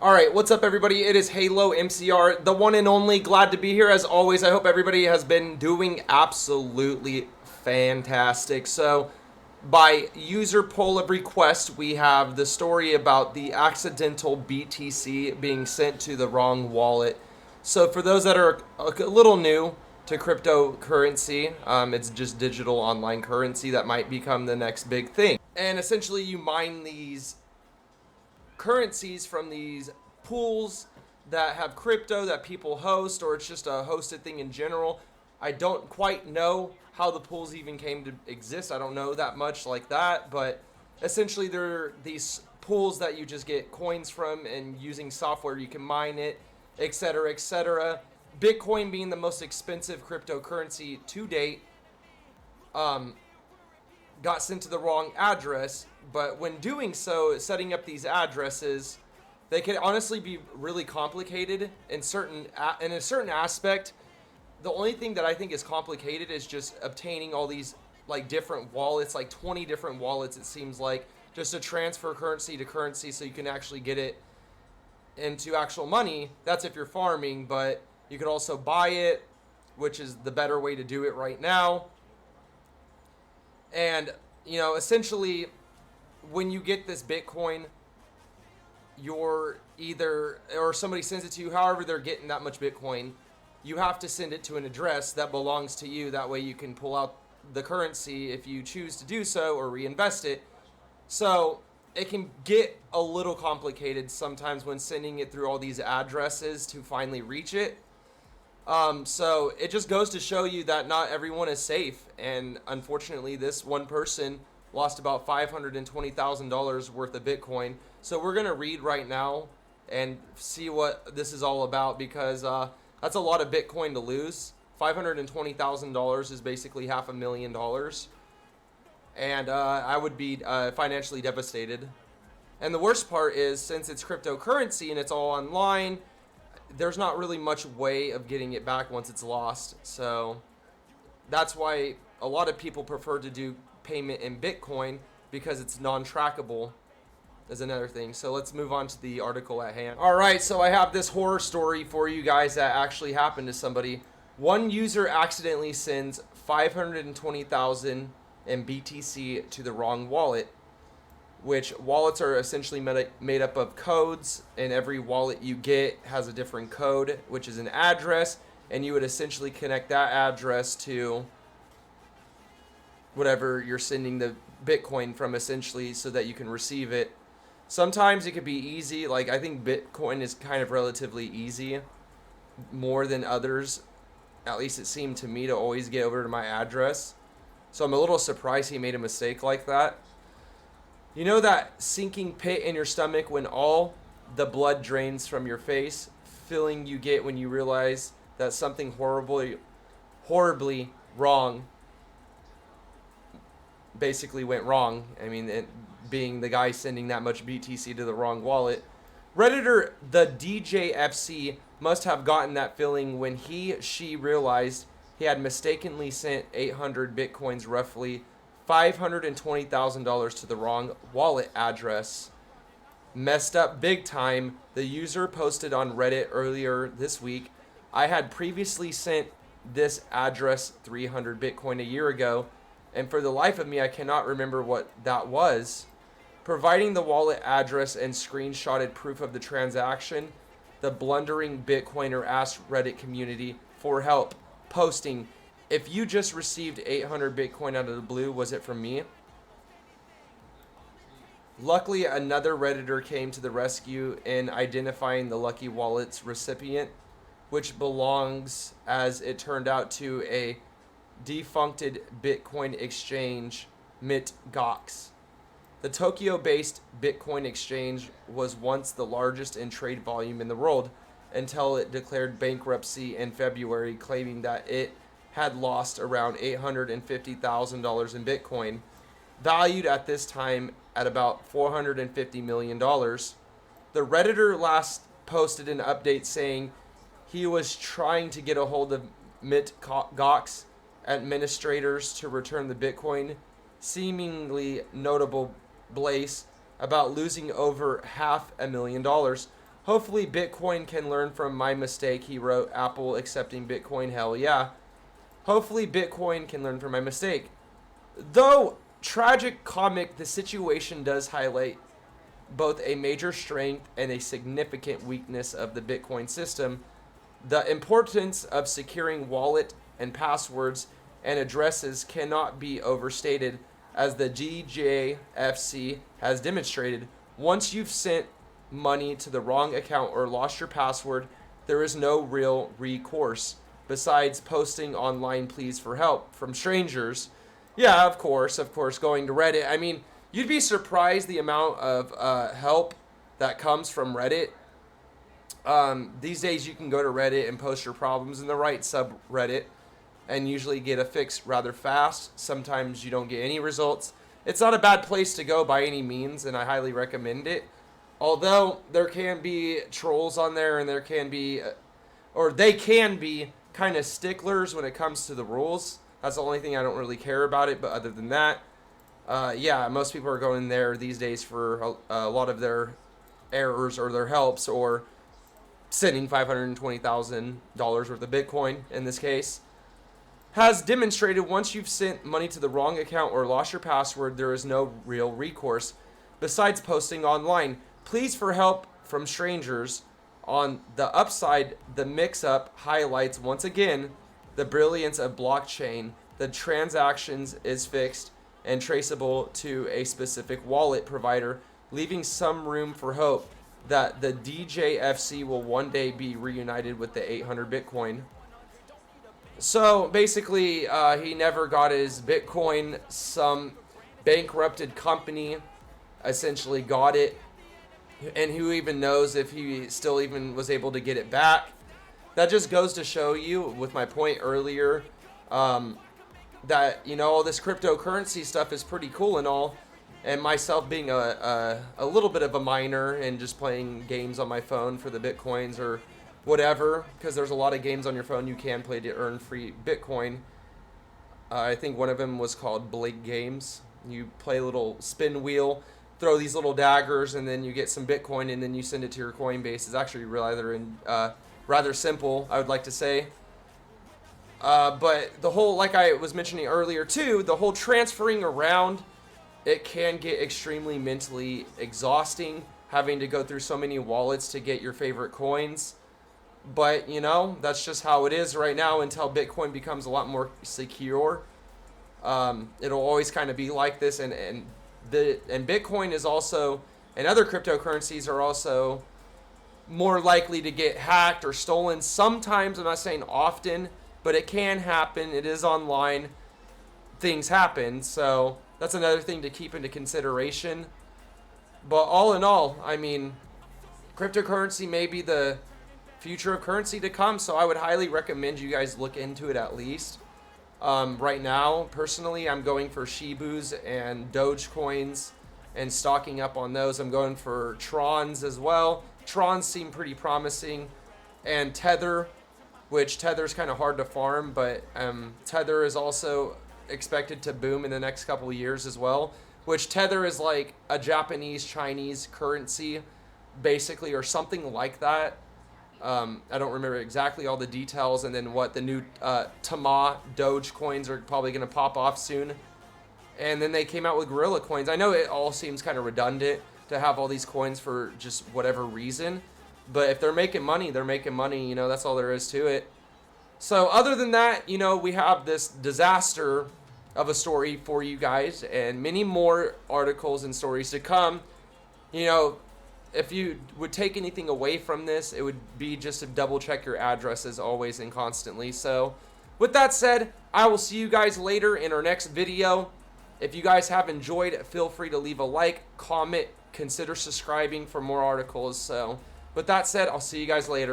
All right, what's up, everybody? It is Halomcr, the one and only. Glad to be here as always. I hope everybody has been doing absolutely fantastic. So, by user poll of request, we have the story about the accidental BTC being sent to the wrong wallet. So, for those that are a little new to cryptocurrency, it's just digital online currency that might become the next big thing. And essentially, you mine these currencies from these pools that have crypto that people host, or it's just a hosted thing in general. I don't quite know how the pools even came to exist. I don't know that much like that, but essentially they're these pools that you just get coins from, and using software you can mine it, etc., etc. Bitcoin being the most expensive cryptocurrency to date, got sent to the wrong address. But when doing so, setting up these addresses, they can honestly be really complicated in a certain aspect. The only thing that I think is complicated is just obtaining all these like different wallets, like 20 different wallets it seems like, just to transfer currency to currency so you can actually get it into actual money. That's if you're farming, but you could also buy it, which is the better way to do it right now. And essentially, when you get this Bitcoin, you're either, or somebody sends it to you, however they're getting that much Bitcoin, you have to send it to an address that belongs to you. That way you can pull out the currency if you choose to do so, or reinvest it. So it can get a little complicated sometimes when sending it through all these addresses to finally reach it. So it just goes to show you that not everyone is safe. And unfortunately, this one person lost about $520,000 worth of Bitcoin. So we're going to read right now and see what this is all about, because that's a lot of Bitcoin to lose. $520,000 is basically $500,000. And I would be financially devastated. And the worst part is, since it's cryptocurrency and it's all online, there's not really much way of getting it back once it's lost. So that's why a lot of people prefer to do payment in Bitcoin, because it's non-trackable, is another thing. So let's move on to the article at hand. All right, so I have this horror story for you guys that actually happened to somebody. One user accidentally sends 520,000 in BTC to the wrong wallet, which wallets are essentially made up of codes, and every wallet you get has a different code, which is an address, and you would essentially connect that address to whatever you're sending the Bitcoin from, essentially, so that you can receive it. Sometimes it could be easy. Like, I think Bitcoin is kind of relatively easy, more than others. At least it seemed to me, to always get over to my address. So I'm a little surprised he made a mistake like that. You know that sinking pit in your stomach when all the blood drains from your face? Feeling you get when you realize that something horribly wrong basically went wrong. I mean, it being the guy sending that much BTC to the wrong wallet. Redditor the DJFC must have gotten that feeling when she realized he had mistakenly sent 800 Bitcoins, roughly $520,000, to the wrong wallet address. Messed up big time, the user posted on Reddit earlier this week. I had previously sent this address 300 Bitcoin a year ago, and for the life of me, I cannot remember what that was. Providing the wallet address and screenshotted proof of the transaction, the blundering Bitcoiner asked Reddit community for help, posting, "If you just received 800 Bitcoin out of the blue, was it from me?" Luckily, another Redditor came to the rescue in identifying the lucky wallet's recipient, which belongs, as it turned out, to a defuncted Bitcoin exchange, Mt. Gox. The Tokyo-based Bitcoin exchange was once the largest in trade volume in the world, until it declared bankruptcy in February, claiming that it had lost around $850,000 in Bitcoin, valued at this time at about $450 million. The Redditor last posted an update saying he was trying to get a hold of Mt. Gox administrators to return the Bitcoin, seemingly notable Blaze about losing over $500,000. Hopefully Bitcoin can learn from my mistake. He wrote, Apple accepting Bitcoin, hell yeah. Hopefully Bitcoin can learn from my mistake. Though tragic comic, the situation does highlight both a major strength and a significant weakness of the Bitcoin system. The importance of securing wallet and passwords and addresses cannot be overstated, as the DJFC has demonstrated. Once you've sent money to the wrong account or lost your password, there is no real recourse besides posting online pleas for help from strangers. Yeah, of course, going to Reddit. I mean, you'd be surprised the amount of help that comes from Reddit. These days you can go to Reddit and post your problems in the right subreddit and usually get a fix rather fast. Sometimes you don't get any results. It's not a bad place to go by any means, and I highly recommend it. Although there can be trolls on there, and there can be, or they can be kind of sticklers when it comes to the rules. That's the only thing I don't really care about it. But other than that, yeah, most people are going there these days for a lot of their errors or their helps, or sending $520,000 worth of Bitcoin in this case. Has demonstrated once you've sent money to the wrong account or lost your password, there is no real recourse besides posting online pleas for help from strangers. On the upside, the mix-up highlights once again the brilliance of blockchain. The transactions is fixed and traceable to a specific wallet provider, leaving some room for hope that the DJFC will one day be reunited with the 800 Bitcoin. So basically, he never got his Bitcoin. Some bankrupted company essentially got it. And who even knows if he still even was able to get it back. That just goes to show you, with my point earlier, that, you know, all this cryptocurrency stuff is pretty cool and all. And myself being a little bit of a miner and just playing games on my phone for the Bitcoins or whatever, because there's a lot of games on your phone you can play to earn free Bitcoin. I think one of them was called Blink Games. You play a little spin wheel, throw these little daggers, and then you get some Bitcoin, and then you send it to your Coinbase. It's actually rather simple, I would like to say. But the whole, like I was mentioning earlier too, the whole transferring around, it can get extremely mentally exhausting, having to go through so many wallets to get your favorite coins. But, you know, that's just how it is right now until Bitcoin becomes a lot more secure. It'll always kind of be like this, and Bitcoin is also, and other cryptocurrencies are also more likely to get hacked or stolen. Sometimes, I'm not saying often, but it can happen. It is online. Things happen. So that's another thing to keep into consideration. But all in all, I mean, cryptocurrency may be the future of currency to come. So I would highly recommend you guys look into it at least. Right now, personally, I'm going for Shibus and Dogecoins and stocking up on those. I'm going for Trons as well. Trons seem pretty promising. And Tether, which Tether's kind of hard to farm, but Tether is also expected to boom in the next couple of years as well. Which Tether is like a Japanese Chinese currency, basically, or something like that. I don't remember exactly all the details, and then what the new Tama Doge coins are probably going to pop off soon. And then they came out with Gorilla coins. I know it all seems kind of redundant to have all these coins for just whatever reason, but if they're making money, they're making money, you know, that's all there is to it. So other than that, you know, we have this disaster of a story for you guys, and many more articles and stories to come. You know, if you would take anything away from this, it would be just to double check your addresses always and constantly. So with that said, I will see you guys later in our next video. If you guys have enjoyed, feel free to leave a like, comment, consider subscribing for more articles. So with that said, I'll see you guys later.